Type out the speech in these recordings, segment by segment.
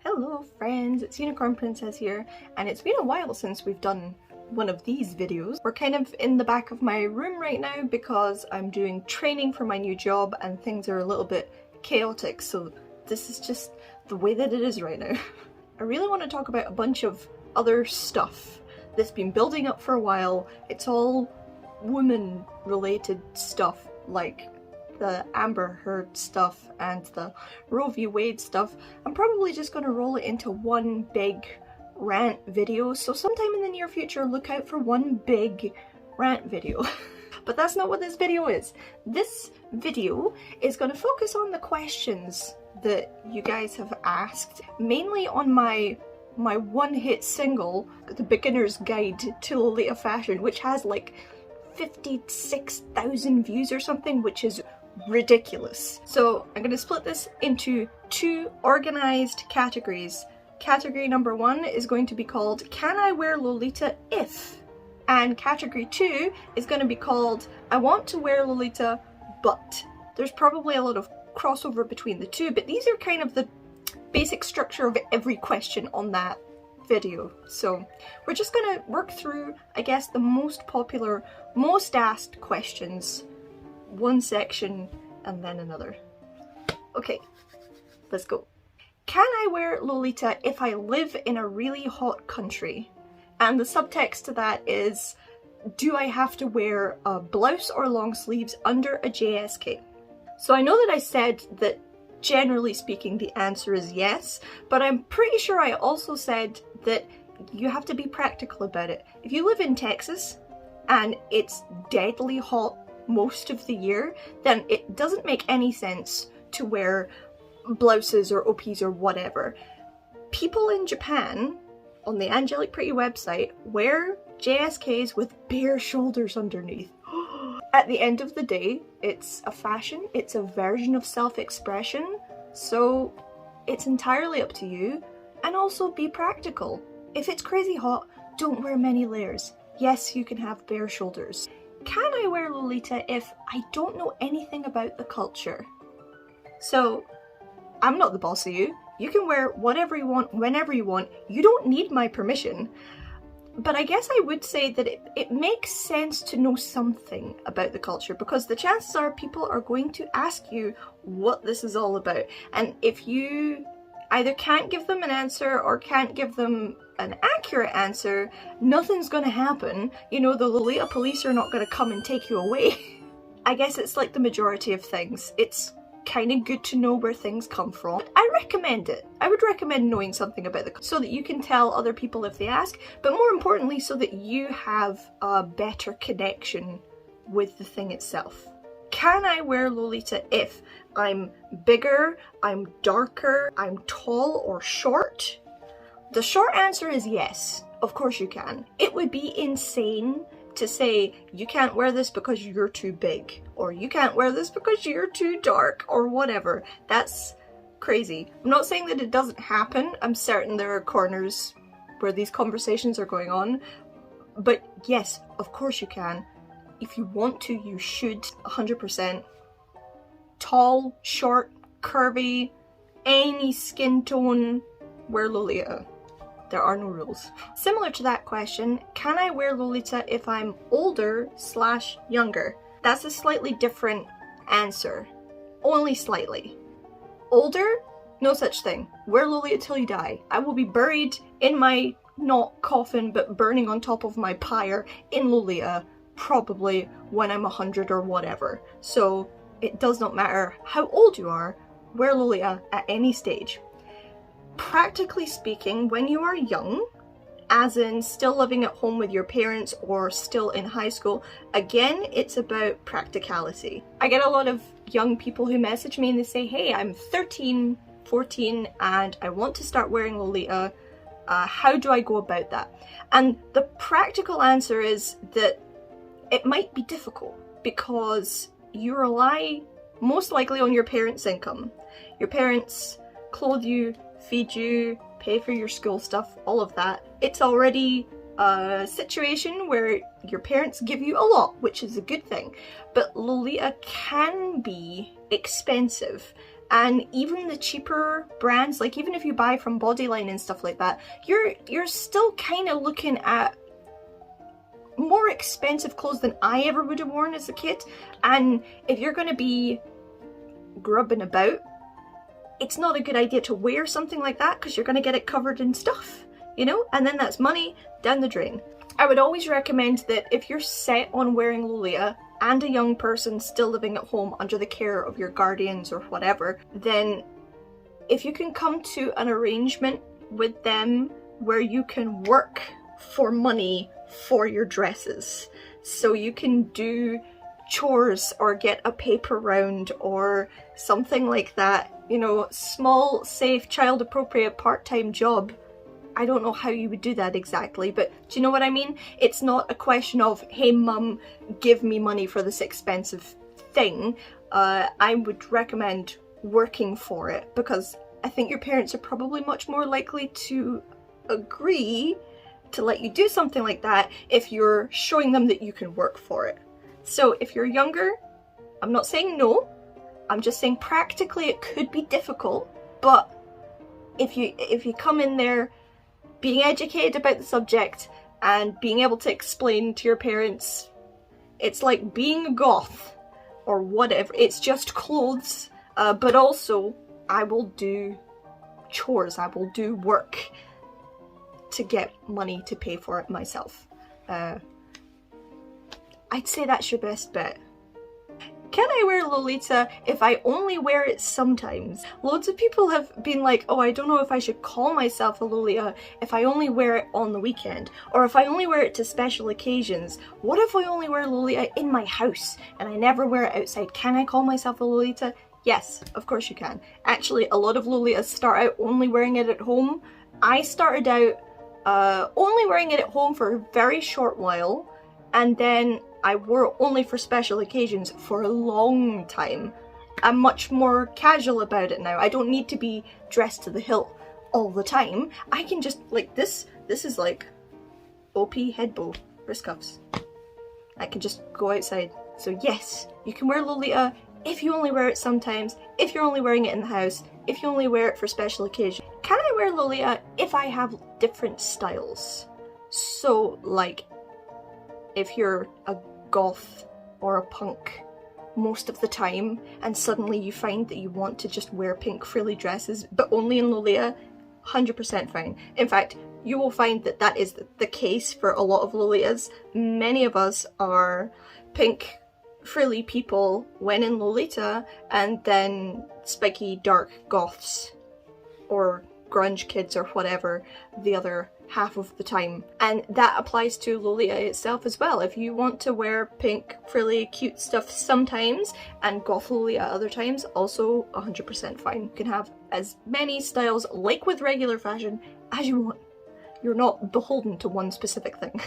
Hello friends, it's Unicorn Princess here, and it's been a while since we've done one of these videos. We're kind of in the back of my room right now because I'm doing training for my new job and things are a little bit chaotic, so this is just the way that it is right now. I really want to talk about a bunch of other stuff that's been building up for a while. It's all woman related stuff, like the Amber Heard stuff and the Roe v. Wade stuff. I'm probably just going to roll it into one big rant video, so sometime in the near future look out for one big rant video. But that's not what this video is. This video is going to focus on the questions that you guys have asked, mainly on my one-hit single, The Beginner's Guide to Lolita Fashion, which has like 56,000 views or something, which is ridiculous. So I'm going to split this into two organized categories. Category number 1 is going to be called Can I Wear Lolita If? And category 2 is going to be called I Want to Wear Lolita But. There's probably a lot of crossover between the two, but these are kind of the basic structure of every question on that video. So we're just going to work through, I guess, the most popular, most asked questions, one section and then another. Okay, let's go. Can I wear Lolita if I live in a really hot country? And the subtext to that is, do I have to wear a blouse or long sleeves under a JSK? So I know that I said that generally speaking the answer is yes, but I'm pretty sure I also said that you have to be practical about it. If you live in Texas and it's deadly hot most of the year, then it doesn't make any sense to wear blouses or OPs or whatever. People in Japan, on the Angelic Pretty website, wear JSKs with bare shoulders underneath. At the end of the day, it's a fashion, it's a version of self-expression, so it's entirely up to you. And also be practical. If it's crazy hot, don't wear many layers. Yes, you can have bare shoulders. Can I wear Lolita if I don't know anything about the culture? So, I'm not the boss of you. You can wear whatever you want, whenever you want. You don't need my permission. But I guess I would say that it makes sense to know something about the culture, because the chances are people are going to ask you what this is all about. And if you either can't give them an answer or can't give them an accurate answer, nothing's going to happen. You know, the Lolita police are not going to come and take you away. I guess it's like the majority of things. It's kind of good to know where things come from. I recommend it. I would recommend knowing something about it so that you can tell other people if they ask, but more importantly so that you have a better connection with the thing itself. Can I wear Lolita if I'm bigger, I'm darker, I'm tall or short? The short answer is yes. Of course you can. It would be insane to say you can't wear this because you're too big, or you can't wear this because you're too dark, or whatever. That's crazy. I'm not saying that it doesn't happen. I'm certain there are corners where these conversations are going on, but yes, of course you can. If you want to, you should, 100%. Tall, short, curvy, any skin tone, wear Lolita. There are no rules. Similar to that question, can I wear Lolita if I'm older/younger? That's a slightly different answer. Only slightly. Older? No such thing. Wear Lolita till you die. I will be buried in my, not coffin, but burning on top of my pyre in Lolita, probably when I'm 100 or whatever. So it does not matter how old you are, wear Lolita at any stage. Practically speaking, when you are young, as in still living at home with your parents or still in high school, again, it's about practicality. I get a lot of young people who message me and they say, hey, I'm 13, 14 and I want to start wearing Lolita. How do I go about that? And the practical answer is that it might be difficult because you rely most likely on your parents' income. Your parents clothe you, feed you, pay for your school stuff, all of that. It's already a situation where your parents give you a lot, which is a good thing, but Lolita can be expensive. And even the cheaper brands, like even if you buy from Bodyline and stuff like that, you're still kind of looking at more expensive clothes than I ever would have worn as a kid. And if you're going to be grubbing about, it's not a good idea to wear something like that because you're going to get it covered in stuff, you know? And then that's money down the drain. I would always recommend that if you're set on wearing Lolita and a young person still living at home under the care of your guardians or whatever, then if you can come to an arrangement with them where you can work for money for your dresses, so you can do chores or get a paper round or something like that, you know, small, safe, child-appropriate part-time job. I don't know how you would do that exactly, but do you know what I mean? It's not a question of, hey mum, give me money for this expensive thing. I would recommend working for it, because I think your parents are probably much more likely to agree to let you do something like that if you're showing them that you can work for it. So if you're younger, I'm not saying no, I'm just saying practically it could be difficult, but if you come in there being educated about the subject and being able to explain to your parents, it's like being a goth or whatever, it's just clothes, but also I will do chores, I will do work to get money to pay for it myself. I'd say that's your best bet. Can I wear Lolita if I only wear it sometimes? Loads of people have been like, oh, I don't know if I should call myself a Lolita if I only wear it on the weekend, or if I only wear it to special occasions. What if I only wear Lolita in my house and I never wear it outside? Can I call myself a Lolita? Yes, of course you can. Actually, a lot of Lolitas start out only wearing it at home. I started out only wearing it at home for a very short while, and then I wore it only for special occasions for a long time. I'm much more casual about it now. I don't need to be dressed to the hilt all the time. I can just, like this is like OP head bow, wrist cuffs. I can just go outside. So yes, you can wear Lolita if you only wear it sometimes, if you're only wearing it in the house, if you only wear it for special occasions. Can I wear Lolita if I have different styles? So, like, if you're a goth or a punk most of the time, and suddenly you find that you want to just wear pink frilly dresses, but only in Lolita, 100% fine. In fact, you will find that that is the case for a lot of Lolitas. Many of us are pink frilly people when in Lolita, and then spiky dark goths or grunge kids or whatever the other half of the time. And that applies to Lolita itself as well. If you want to wear pink frilly cute stuff sometimes and goth Lolita other times, also 100% fine. You can have as many styles, like with regular fashion, as you want. You're not beholden to one specific thing.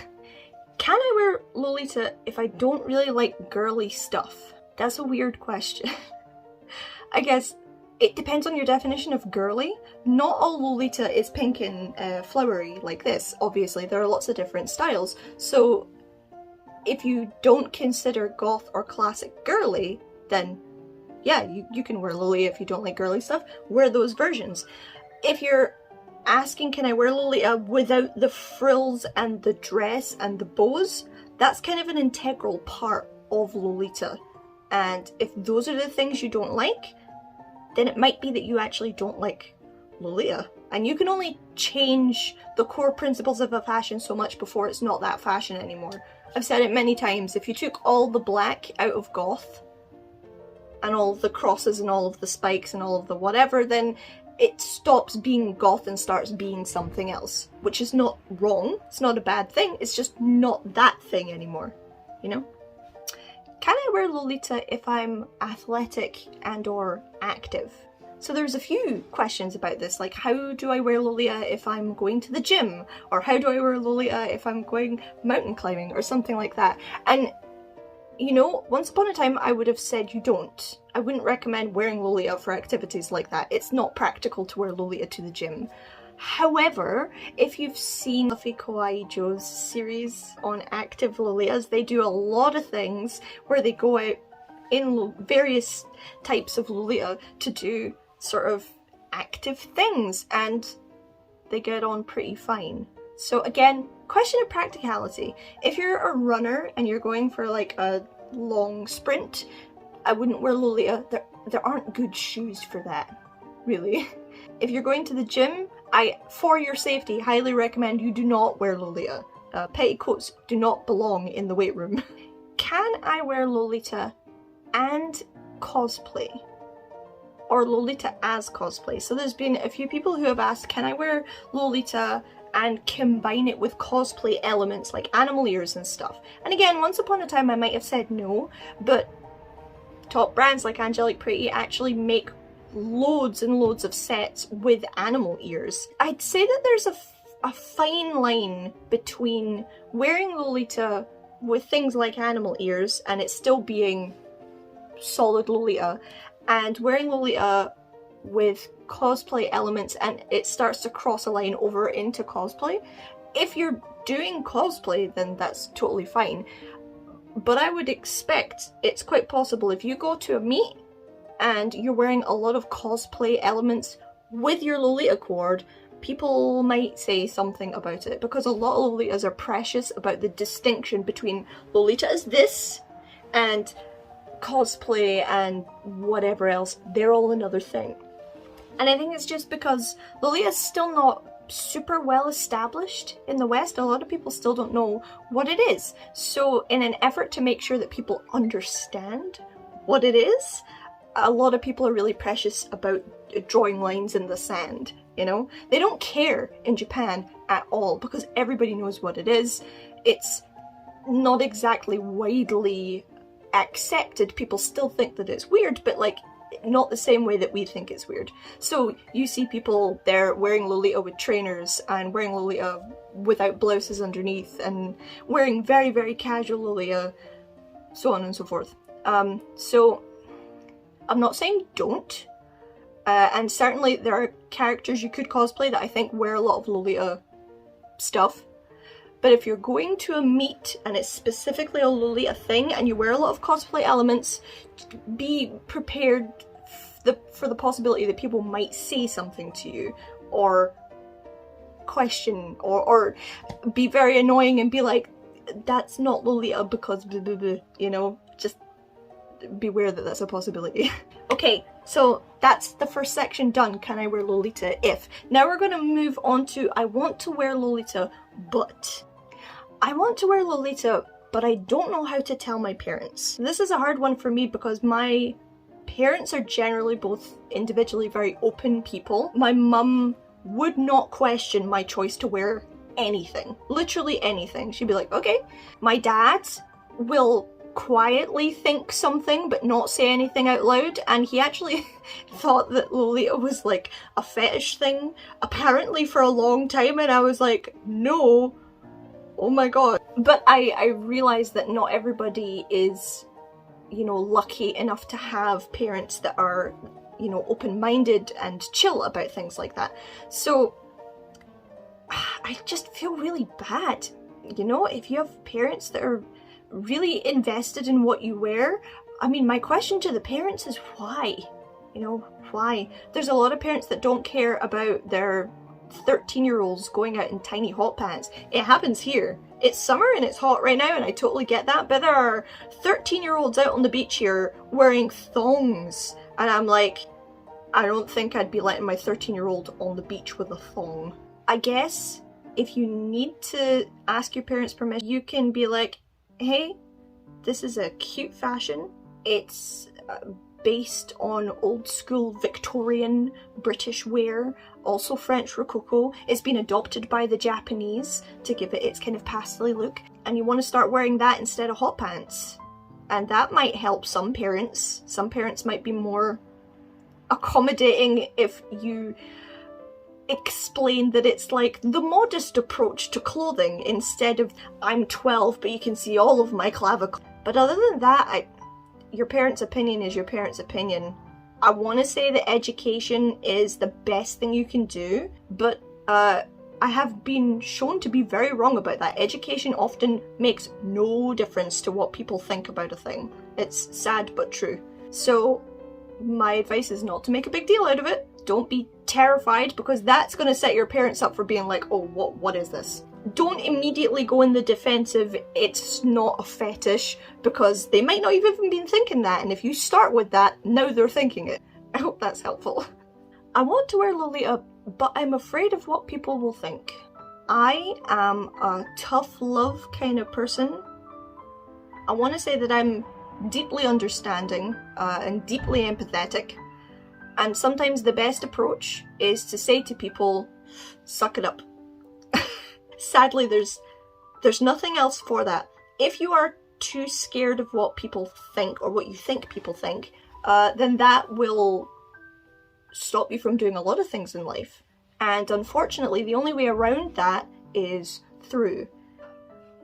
Can I wear Lolita if I don't really like girly stuff? That's a weird question. I guess it depends on your definition of girly. Not all Lolita is pink and flowery like this, obviously. There are lots of different styles. So if you don't consider goth or classic girly, then yeah, you can wear Lolita if you don't like girly stuff. Wear those versions. If you're asking, can I wear Lolita without the frills and the dress and the bows? That's kind of an integral part of Lolita. And if those are the things you don't like, then it might be that you actually don't like Lolita. And you can only change the core principles of a fashion so much before it's not that fashion anymore. I've said it many times, if you took all the black out of goth, and all of the crosses and all of the spikes and all of the whatever, then it stops being goth and starts being something else. Which is not wrong, it's not a bad thing, it's just not that thing anymore, you know? Can I wear Lolita if I'm athletic and or active? So there's a few questions about this, like how do I wear Lolita if I'm going to the gym? Or how do I wear Lolita if I'm going mountain climbing or something like that? And you know, once upon a time I would have said you don't. I wouldn't recommend wearing Lolita for activities like that. It's not practical to wear Lolita to the gym. However, if you've seen Fluffy Kawaii Joe's series on active Lolitas, they do a lot of things where they go out in various types of Lolita to do sort of active things, and they get on pretty fine. So again, question of practicality. If you're a runner and you're going for like a long sprint, I wouldn't wear Lolita. There aren't good shoes for that, really. If you're going to the gym, for your safety, highly recommend you do not wear Lolita. Petticoats do not belong in the weight room. Can I wear Lolita and cosplay? Or Lolita as cosplay? So there's been a few people who have asked, can I wear Lolita and combine it with cosplay elements like animal ears and stuff? And again, once upon a time I might have said no, but top brands like Angelic Pretty actually make loads and loads of sets with animal ears. I'd say that there's a fine line between wearing Lolita with things like animal ears and it still being solid Lolita, and wearing Lolita with cosplay elements and it starts to cross a line over into cosplay. If you're doing cosplay, then that's totally fine. But I would expect it's quite possible if you go to a meet and you're wearing a lot of cosplay elements with your Lolita cord, people might say something about it, because a lot of Lolitas are precious about the distinction between Lolita as this and cosplay and whatever else. They're all another thing. And I think it's just because Lolita's still not super well established in the West. A lot of people still don't know what it is. So in an effort to make sure that people understand what it is, a lot of people are really precious about drawing lines in the sand, you know? They don't care in Japan at all because everybody knows what it is. It's not exactly widely accepted. People still think that it's weird, but like not the same way that we think it's weird. So you see people there wearing Lolita with trainers and wearing Lolita without blouses underneath and wearing very, very casual Lolita, so on and so forth. So I'm not saying don't, and certainly there are characters you could cosplay that I think wear a lot of Lolita stuff. But if you're going to a meet and it's specifically a Lolita thing and you wear a lot of cosplay elements, be prepared for the possibility that people might say something to you or question or be very annoying and be like, that's not Lolita because blah, blah, blah, you know, just beware that that's a possibility. Okay, so that's the first section done. Can I wear Lolita if? Now we're going to move on to I want to wear Lolita, but I want to wear Lolita, but I don't know how to tell my parents. This is a hard one for me because my parents are generally both individually very open people. My mum would not question my choice to wear anything. Literally anything. She'd be like, okay. My dad will quietly think something but not say anything out loud, and he actually thought that Lolita was like a fetish thing apparently for a long time, and I was like, no, oh my god. But I realized that not everybody is, you know, lucky enough to have parents that are, you know, open-minded and chill about things like that. So I just feel really bad, you know, if you have parents that are really invested in what you wear. I mean, my question to the parents is why? You know, why? There's a lot of parents that don't care about their 13-year-olds going out in tiny hot pants. It happens here. It's summer and it's hot right now and I totally get that, but there are 13-year-olds out on the beach here wearing thongs, and I'm like, I don't think I'd be letting my 13-year-old on the beach with a thong. I guess if you need to ask your parents' permission, you can be like, hey, this is a cute fashion. It's based on old school Victorian British wear, also French Rococo. It's been adopted by the Japanese to give it its kind of pastely look, and you want to start wearing that instead of hot pants. And that might help some parents. Some parents might be more accommodating if you explain that it's like the modest approach to clothing instead of I'm 12 but you can see all of my clavicle. But other than that, your parents' opinion is your parents' opinion. I want to say that education is the best thing you can do, but I have been shown to be very wrong about that. Education often makes no difference to what people think about a thing. It's sad but true. So my advice is not to make a big deal out of it. Don't be terrified, because that's going to set your parents up for being like, oh, what is this? Don't immediately go in the defensive, it's not a fetish, because they might not have even been thinking that, and if you start with that, now they're thinking it. I hope that's helpful. I want to wear Lolita, but I'm afraid of what people will think. I am a tough love kind of person. I want to say that I'm deeply understanding and deeply empathetic, and sometimes the best approach is to say to people, suck it up. Sadly, there's nothing else for that. If you are too scared of what people think, or what you think people think, then that will stop you from doing a lot of things in life. And unfortunately, the only way around that is through.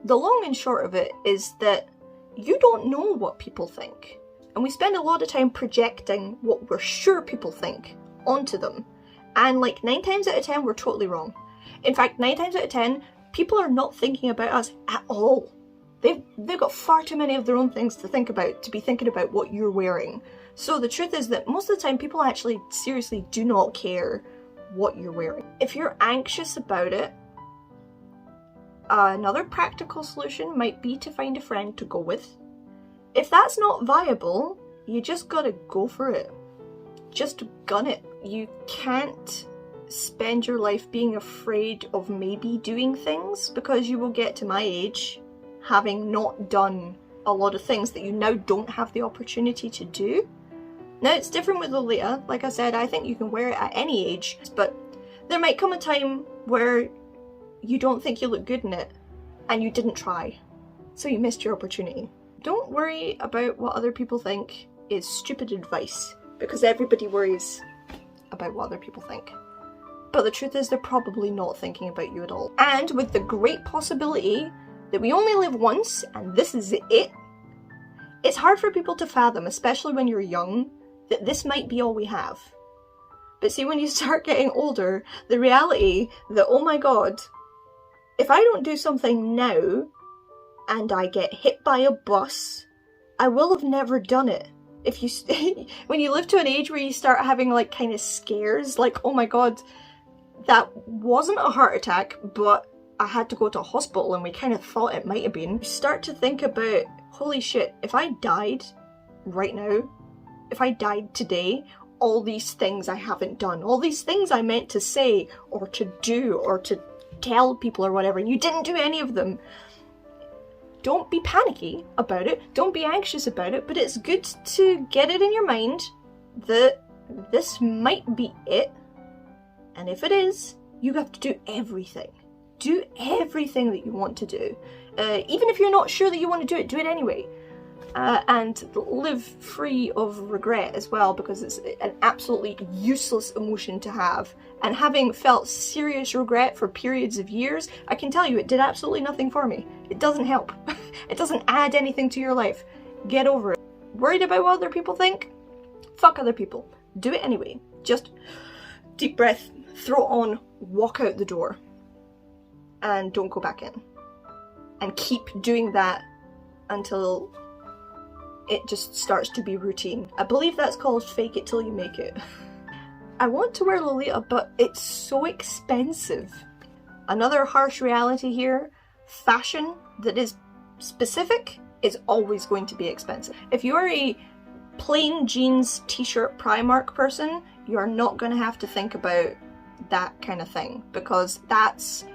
The long and short of it is that you don't know what people think. And we spend a lot of time projecting what we're sure people think onto them. And like 9 times out of 10, we're totally wrong. In fact, 9 times out of 10, people are not thinking about us at all. They've got far too many of their own things to think about, to be thinking about what you're wearing. So the truth is that most of the time, people actually seriously do not care what you're wearing. If you're anxious about it, another practical solution might be to find a friend to go with. If that's not viable, you just gotta go for it. Just gun it. You can't spend your life being afraid of maybe doing things, because you will get to my age having not done a lot of things that you now don't have the opportunity to do. Now, it's different with Lolita. Like I said, I think you can wear it at any age, but there might come a time where you don't think you look good in it and you didn't try, so you missed your opportunity. Don't worry about what other people think is stupid advice, because everybody worries about what other people think. But the truth is, they're probably not thinking about you at all. And with the great possibility that we only live once and this is it, it's hard for people to fathom, especially when you're young, that this might be all we have. But see, when you start getting older, the reality that, oh my god, if I don't do something now and I get hit by a bus, I will have never done it. If you, when you live to an age where you start having like kind of scares, like, oh my god, that wasn't a heart attack, but I had to go to a hospital and we kind of thought it might have been. You start to think about, holy shit, if I died right now, if I died today, all these things I haven't done, all these things I meant to say or to do or to tell people or whatever, and you didn't do any of them. Don't be panicky about it, don't be anxious about it, but it's good to get it in your mind that this might be it. And if it is, you have to do everything. Do everything that you want to do. Even if you're not sure that you want to do it anyway. And live free of regret as well, because it's an absolutely useless emotion to have. And having felt serious regret for periods of years, I can tell you it did absolutely nothing for me. It doesn't help. It doesn't add anything to your life. Get over it. Worried about what other people think? Fuck other people. Do it anyway. Just deep breath, throw it on, walk out the door. And don't go back in. And keep doing that until it just starts to be routine. I believe that's called fake it till you make it. I want to wear Lolita, but it's so expensive. Another harsh reality here, fashion that is specific is always going to be expensive. If you're a plain jeans t-shirt Primark person, you're not going to have to think about that kind of thing, because that's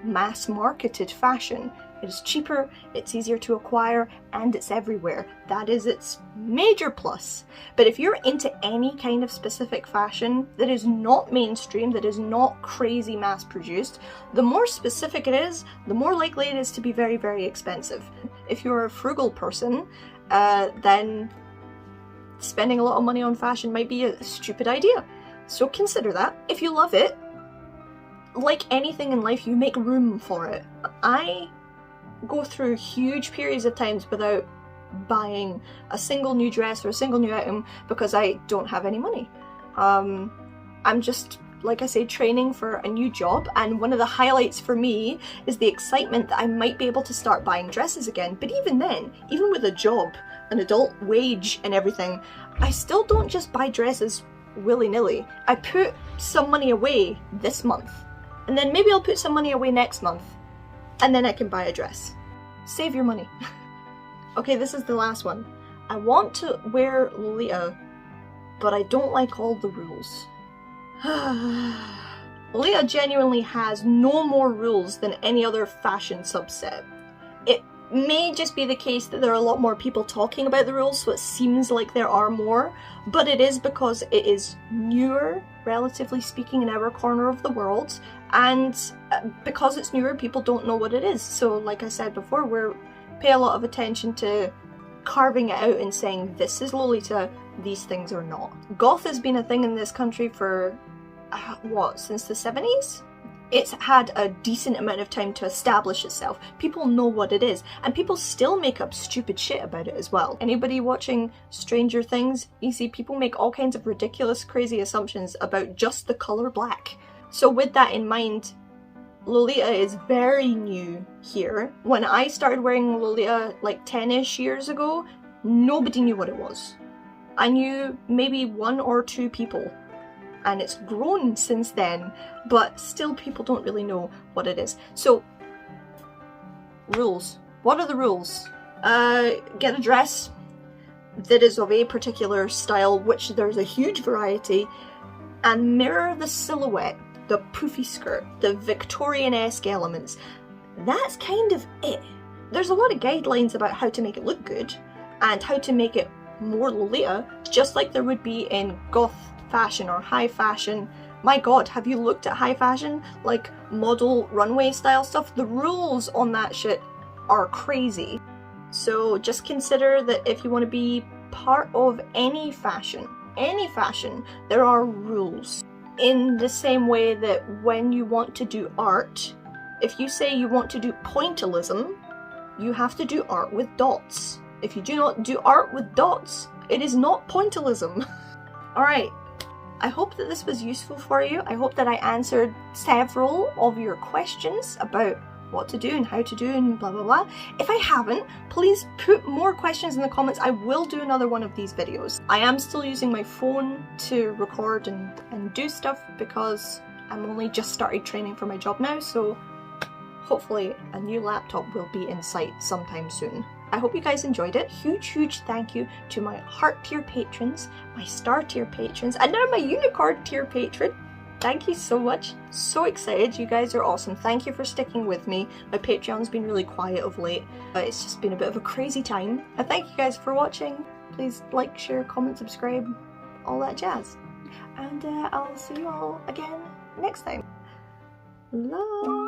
mass marketed fashion. It is cheaper, it's easier to acquire, and it's everywhere. That is its major plus. But if you're into any kind of specific fashion that is not mainstream, that is not crazy mass produced, the more specific it is, the more likely it is to be very, very expensive. If you're a frugal person, then spending a lot of money on fashion might be a stupid idea. So consider that. If you love it, like anything in life, you make room for it. I go through huge periods of times without buying a single new dress or a single new item because I don't have any money. I'm just like I say, training for a new job, and one of the highlights for me is the excitement that I might be able to start buying dresses again. But even then, even with a job, an adult wage and everything, I still don't just buy dresses willy-nilly. I put some money away this month, and then maybe I'll put some money away next month, and then I can buy a dress. Save your money. Okay, this is the last one. I want to wear Lolita, but I don't like all the rules. Lolita genuinely has no more rules than any other fashion subset. It may just be the case that there are a lot more people talking about the rules, so it seems like there are more, but it is because it is newer, relatively speaking, in our corner of the world, and because it's newer, people don't know what it is. So like I said before, we pay a lot of attention to carving it out and saying, this is Lolita, these things are not. Goth has been a thing in this country for, since the 70s? It's had a decent amount of time to establish itself. People know what it is, and people still make up stupid shit about it as well. Anybody watching Stranger Things, you see people make all kinds of ridiculous, crazy assumptions about just the colour black. So with that in mind, Lolita is very new here. When I started wearing Lolita like 10-ish years ago, nobody knew what it was. I knew maybe 1 or 2 people, and it's grown since then, but still people don't really know what it is. So, rules. What are the rules? Get a dress that is of a particular style, which there's a huge variety, and mirror the silhouette. The poofy skirt, the Victorian-esque elements. That's kind of it. There's a lot of guidelines about how to make it look good and how to make it more Lolita, just like there would be in goth fashion or high fashion. My god, have you looked at high fashion? Like model runway style stuff? The rules on that shit are crazy. So just consider that if you want to be part of any fashion, there are rules. In the same way that when you want to do art, if you say you want to do pointillism, you have to do art with dots. If you do not do art with dots, it is not pointillism. Alright, I hope that this was useful for you. I hope that I answered several of your questions about what to do and how to do and blah blah blah. If I haven't, please put more questions in the comments. I will do another one of these videos. I am still using my phone to record and do stuff because I'm only just started training for my job now, so hopefully a new laptop will be in sight sometime soon. I hope you guys enjoyed it. Huge thank you to my heart tier patrons, my star tier patrons, and now my unicorn tier patron. Thank you so much. So excited. You guys are awesome. Thank you for sticking with me. My Patreon's been really quiet of late. It's just been a bit of a crazy time. And thank you guys for watching. Please like, share, comment, subscribe, all that jazz. And I'll see you all again next time. Love.